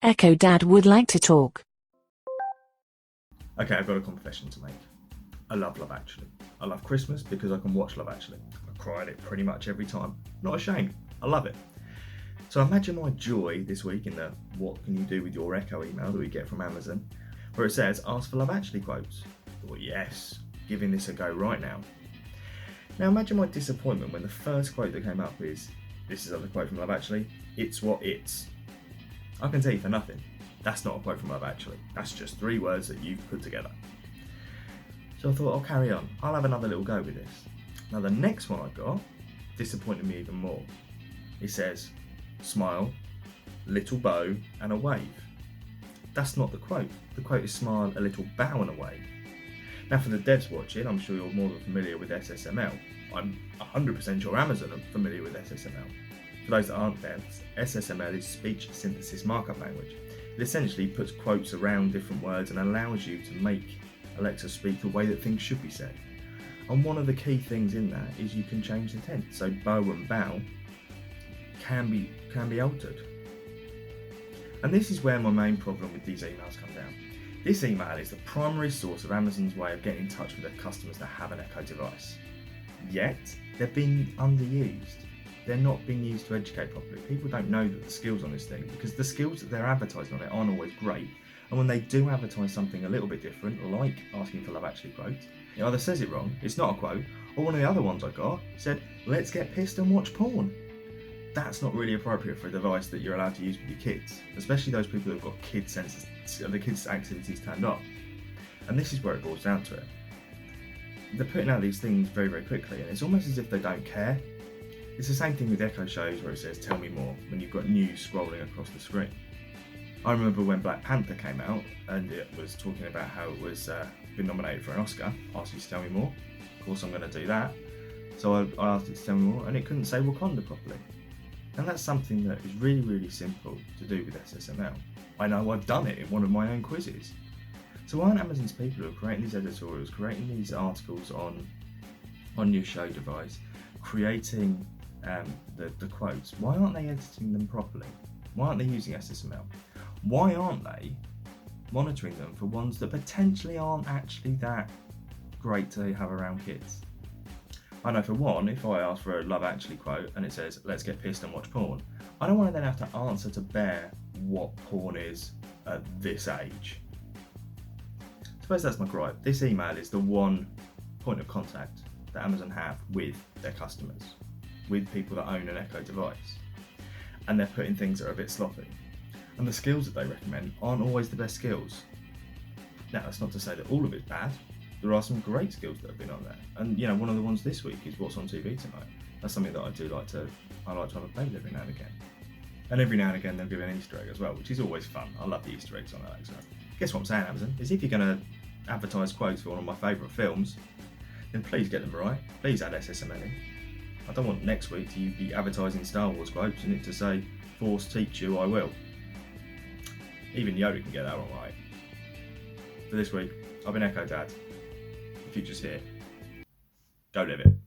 Echo Dad would like to talk. Okay, I've got a confession to make. I love Love Actually. I love Christmas because I can watch Love Actually. I cry at it pretty much every time. Not ashamed. I love it. So imagine my joy this week in the what can you do with your Echo email that we get from Amazon, where it says ask for Love Actually quotes. Well, yes, giving this a go right now. Now imagine my disappointment when the first quote that came up is, this is a quote from Love Actually, it's what it's. I can tell you for nothing, that's not a quote from Love Actually. That's just 3 words that you've put together. So I thought I'll carry on. I'll have another little go with this. Now the next one I got disappointed me even more. It says, smile, little bow and a wave. That's not the quote. The quote is smile, a little bow and a wave. Now for the devs watching, I'm sure you're more than familiar with SSML. I'm 100% sure Amazon are familiar with SSML. For those that aren't devs, SSML is Speech Synthesis Markup Language. It essentially puts quotes around different words and allows you to make Alexa speak the way that things should be said. And one of the key things in that is you can change the tense. So bow and bow can be altered. And this is where my main problem with these emails come down. This email is the primary source of Amazon's way of getting in touch with their customers that have an Echo device. Yet, they're being underused. They're not being used to educate properly. People don't know that the skills on this thing, because the skills that they're advertising on it aren't always great. And when they do advertise something a little bit different, like asking for Love Actually quotes, it either says it wrong, it's not a quote, or one of the other ones I got said, let's get pissed and watch porn. That's not really appropriate for a device that you're allowed to use with your kids, especially those people who've got kid senses, the kids' activities turned off. And this is where it boils down to it. They're putting out these things very, very quickly, and it's almost as if they don't care. It's the same thing with Echo shows where it says, tell me more, when you've got news scrolling across the screen. I remember when Black Panther came out, and it was talking about how it was been nominated for an Oscar, asked you to tell me more. Of course I'm going to do that. So I asked it to tell me more, and it couldn't say Wakanda properly. And that's something that is really, really simple to do with SSML. I know I've done it in one of my own quizzes. So why aren't Amazon's people who are creating these editorials, creating these articles on your show device, creating the quotes, why aren't they editing them properly? Why aren't they using SSML? Why aren't they monitoring them for ones that potentially aren't actually that great to have around kids? I know for one, if I ask for a Love Actually quote and it says, let's get pissed and watch porn, I don't want to then have to answer to bear what porn is at this age. I suppose that's my gripe. This email is the one point of contact that Amazon have with their customers, with people that own an Echo device. And they're putting things that are a bit sloppy. And the skills that they recommend aren't always the best skills. Now, that's not to say that all of it's bad. There are some great skills that have been on there. And one of the ones this week is what's on TV tonight. That's something that I like to have a play with every now and again. And every now and again they'll give an Easter egg as well, which is always fun. I love the Easter eggs on Alexa. Guess what I'm saying, Amazon, is if you're going to advertise quotes for one of my favourite films, then please get them right. Please add SSML in. I don't want next week to be advertising Star Wars quotes and it to say, Force teach you, I will. Even Yoda can get that one right. For this week, I've been Echo Dad. The future's here. Go live it.